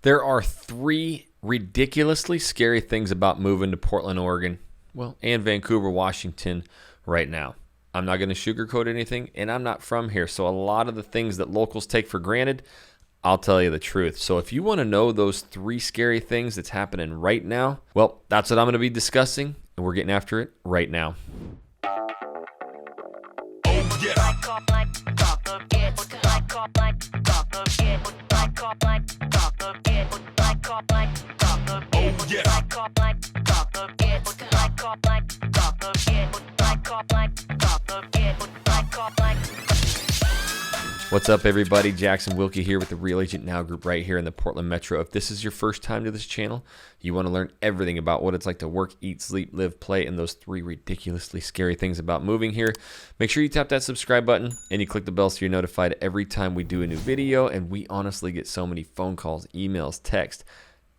There are three ridiculously scary things about moving to Portland, Oregon, and Vancouver, Washington right now. I'm not going to sugarcoat anything, and I'm not from here, so a lot of the things that locals take for granted, I'll tell you the truth. So if you want to know those three scary things that's happening right now, that's what I'm going to be discussing, and we're getting after it right now. What's up, everybody? Jackson Wilkey here with the Real Agent Now group right here in the Portland Metro. If this is your first time to this channel, you want to learn everything about what it's like to work, eat, sleep, live, play, and those three ridiculously scary things about moving here, make sure you tap that subscribe button and you click the bell so you're notified every time we do a new video. And we honestly get so many phone calls, emails, text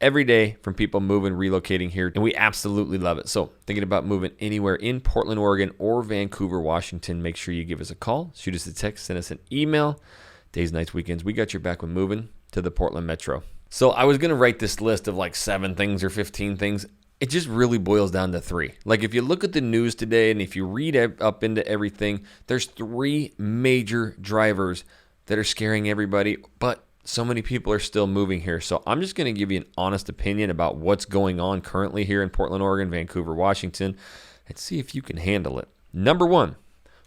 every day from people moving, relocating here, and we absolutely love it. So thinking about moving anywhere in Portland, Oregon, or Vancouver, Washington, make sure you give us a call, shoot us a text, send us an email. Days, nights, weekends, we got your back when moving to the Portland Metro. So I was going to write this list of like 7 things or 15 things. It just really boils down to 3. Like if you look at the news today and if you read up into everything, there's 3 major drivers that are scaring everybody, but so many people are still moving here. So I'm just going to give you an honest opinion about what's going on currently here in Portland, Oregon, Vancouver, Washington, and see if you can handle it. Number 1.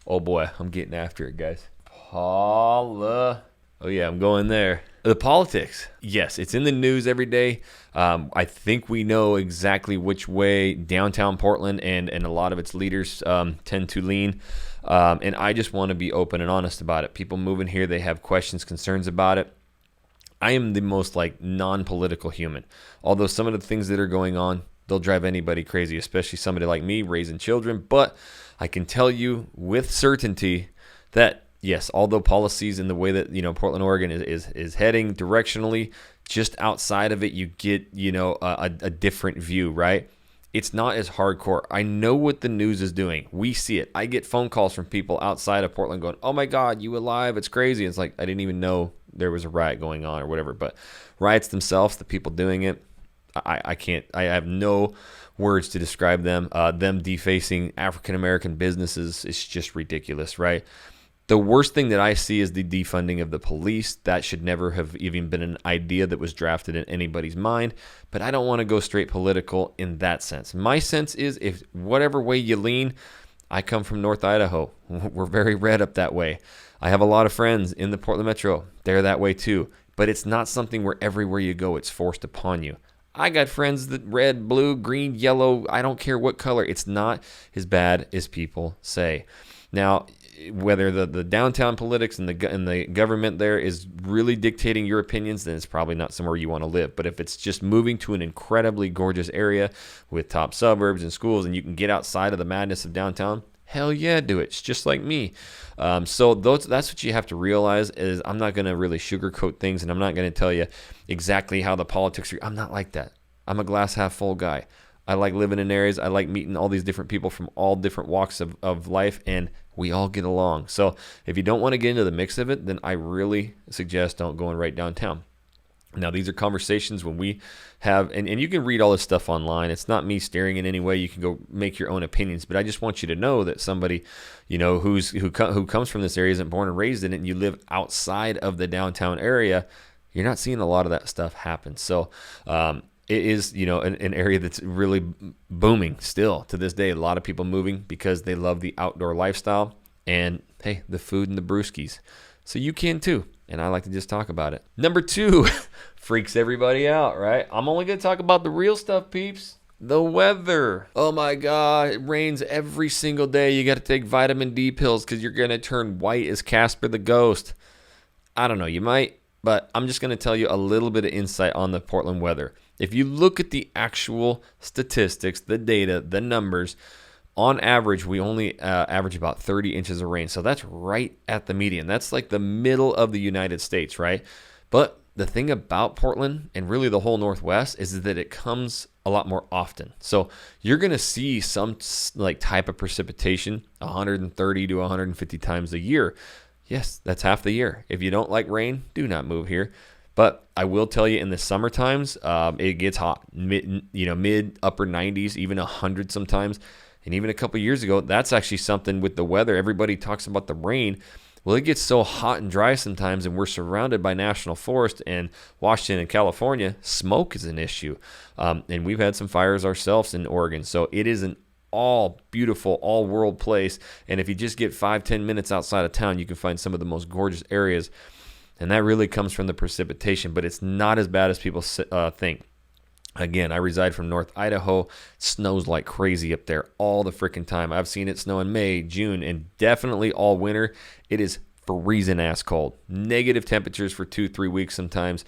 Oh boy, I'm getting after it, guys. Holla. Oh yeah, I'm going there. The politics. Yes, it's in the news every day. I think we know exactly which way downtown Portland and a lot of its leaders tend to lean. And I just want to be open and honest about it. People moving here, they have questions, concerns about it. I am the most non-political human. Although some of the things that are going on, they'll drive anybody crazy, especially somebody like me raising children. But I can tell you with certainty that yes, although policies and the way that Portland, Oregon is heading directionally, just outside of it, you get a different view, right? It's not as hardcore. I know what the news is doing. We see it. I get phone calls from people outside of Portland going, "Oh my God, you alive? It's crazy." It's like I didn't even know there was a riot going on or whatever. But riots themselves, the people doing it, I can't. I have no words to describe them. Them defacing African American businesses is just ridiculous, right? The worst thing that I see is the defunding of the police. That should never have even been an idea that was drafted in anybody's mind. But I don't want to go straight political in that sense. My sense is if whatever way you lean, I come from North Idaho. We're very red up that way. I have a lot of friends in the Portland Metro. They're that way too. But it's not something where everywhere you go, it's forced upon you. I got friends that red, blue, green, yellow, I don't care what color. It's not as bad as people say. Now, whether the downtown politics and the government there is really dictating your opinions, then it's probably not somewhere you want to live. But if it's just moving to an incredibly gorgeous area with top suburbs and schools and you can get outside of the madness of downtown, hell yeah, do it. It's just like me. So that's what you have to realize is I'm not going to really sugarcoat things and I'm not going to tell you exactly how the politics are. I'm not like that. I'm a glass half full guy. I like living in areas. I like meeting all these different people from all different walks of life, and we all get along. So if you don't want to get into the mix of it, then I really suggest don't going right downtown. Now, these are conversations when we have, and you can read all this stuff online. It's not me steering in any way. You can go make your own opinions, but I just want you to know that somebody, who comes from this area, isn't born and raised in it, and you live outside of the downtown area, you're not seeing a lot of that stuff happen. So, it is, an area that's really booming still to this day. A lot of people moving because they love the outdoor lifestyle and, hey, the food and the brewskis. So you can too, and I like to just talk about it. Number 2 freaks everybody out, right? I'm only going to talk about the real stuff, peeps. The weather. Oh my God, it rains every single day. You got to take vitamin D pills because you're going to turn white as Casper the Ghost. I don't know, you might, but I'm just going to tell you a little bit of insight on the Portland weather. If you look at the actual statistics, the data, the numbers, on average, we only average about 30 inches of rain. So that's right at the median. That's like the middle of the United States, right? But the thing about Portland and really the whole Northwest is that it comes a lot more often. So you're going to see some type of precipitation 130 to 150 times a year. Yes, that's half the year. If you don't like rain, do not move here. But I will tell you, in the summer times, it gets hot, mid upper 90s, even 100 sometimes. And even a couple years ago, that's actually something with the weather. Everybody talks about the rain. Well, it gets so hot and dry sometimes, and we're surrounded by national forest, and Washington and California, smoke is an issue. And we've had some fires ourselves in Oregon. So it is an all beautiful, all world place. And if you just get 5-10 minutes outside of town, you can find some of the most gorgeous areas. And that really comes from the precipitation, but it's not as bad as people think. Again, I reside from North Idaho. It snows like crazy up there all the freaking time. I've seen it snow in May, June, and definitely all winter. It is freezing ass cold. Negative temperatures for 2-3 weeks sometimes.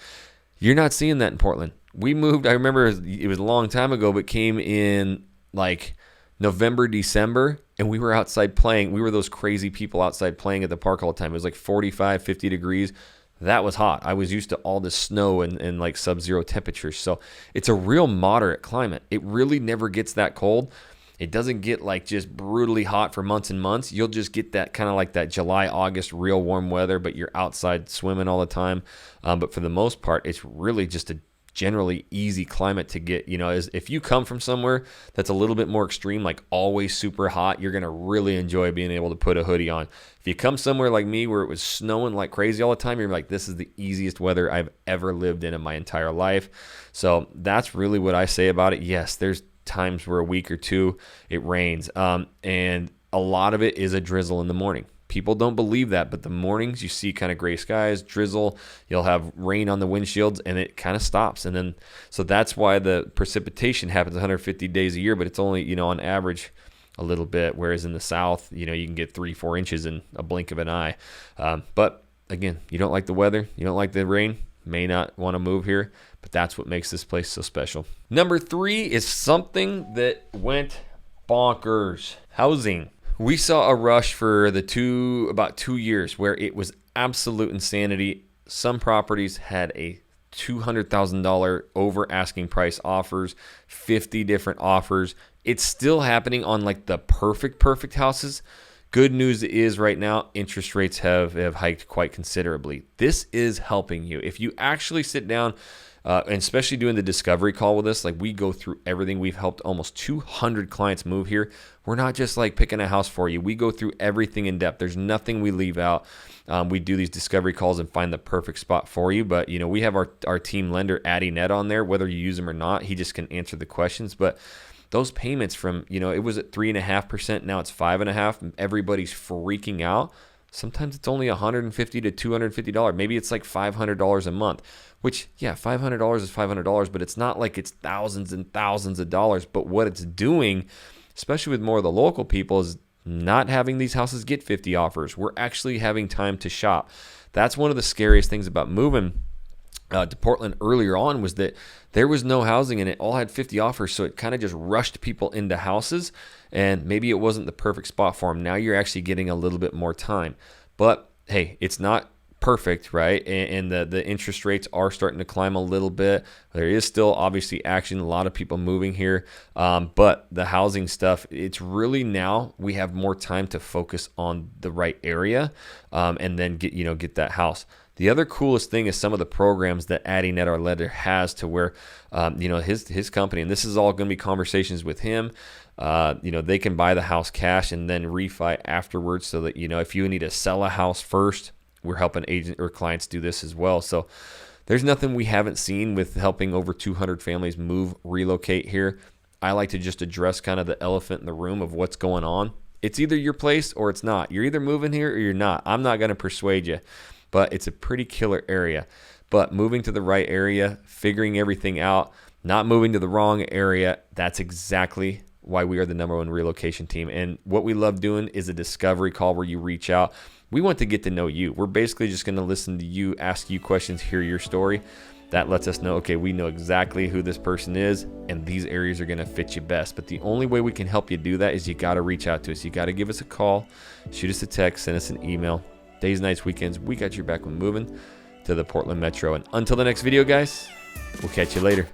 You're not seeing that in Portland. We moved, I remember it was a long time ago, but came in like November, December, and we were outside playing. We were those crazy people outside playing at the park all the time. It was like 45, 50 degrees. That was hot. I was used to all this snow and like sub-zero temperatures. So it's a real moderate climate. It really never gets that cold. It doesn't get like just brutally hot for months and months. You'll just get that kind of like that July, August, real warm weather, but you're outside swimming all the time. But for the most part, it's really just a generally easy climate to get. If you come from somewhere that's a little bit more extreme, like always super hot, you're going to really enjoy being able to put a hoodie on. If you come somewhere like me where it was snowing like crazy all the time, you're like, this is the easiest weather I've ever lived in my entire life. So that's really what I say about it. Yes, there's times where a week or two it rains, and a lot of it is a drizzle in the morning. People don't believe that, but the mornings you see kind of gray skies, drizzle, you'll have rain on the windshields, and it kind of stops. And then, so that's why the precipitation happens 150 days a year, but it's only, on average a little bit. Whereas in the South, you can get 3-4 inches in a blink of an eye. But again, you don't like the weather, you don't like the rain, may not want to move here, but that's what makes this place so special. Number 3 is something that went bonkers. Housing. We saw a rush for about 2 years where it was absolute insanity. Some properties had a $200,000 over asking price offers, 50 different offers. It's still happening on like the perfect houses. Good news is right now, interest rates have hiked quite considerably. This is helping you. If you actually sit down, and especially doing the discovery call with us, like we go through everything. We've helped almost 200 clients move here. We're not just like picking a house for you. We go through everything in depth. There's nothing we leave out. We do these discovery calls and find the perfect spot for you. But, we have our team lender, Addie Net, on there, whether you use him or not. He just can answer the questions. But those payments from, it was at 3.5%. Now it's 5.5%. Everybody's freaking out. Sometimes it's only $150 to $250. Maybe it's like $500 a month, which, yeah, $500 is $500, but it's not like it's thousands and thousands of dollars. But what it's doing, especially with more of the local people, is not having these houses get 50 offers. We're actually having time to shop. That's one of the scariest things about moving to Portland earlier on, was that there was no housing and it all had 50 offers. So it kind of just rushed people into houses, and maybe it wasn't the perfect spot for them. Now you're actually getting a little bit more time, but hey, it's not perfect, right? And the interest rates are starting to climb a little bit. There is still obviously action, a lot of people moving here, but the housing stuff, it's really, now we have more time to focus on the right area, and then get that house. The other coolest thing is some of the programs that Addie Net, our lender, has, to where, his company, and this is all going to be conversations with him. They can buy the house cash and then refi afterwards, so that, if you need to sell a house first, we're helping agent or clients do this as well. So there's nothing we haven't seen with helping over 200 families relocate here. I like to just address kind of the elephant in the room of what's going on. It's either your place or it's not. You're either moving here or you're not. I'm not going to persuade you, but it's a pretty killer area. But moving to the right area, figuring everything out, not moving to the wrong area, that's exactly why we are the #1 relocation team. And what we love doing is a discovery call where you reach out. We want to get to know you. We're basically just going to listen to you, ask you questions, hear your story. That lets us know, okay, we know exactly who this person is, and these areas are going to fit you best. But the only way we can help you do that is you got to reach out to us. You got to give us a call, shoot us a text, send us an email. Days, nights, weekends, we got your back when moving to the Portland Metro. And until the next video, guys, we'll catch you later.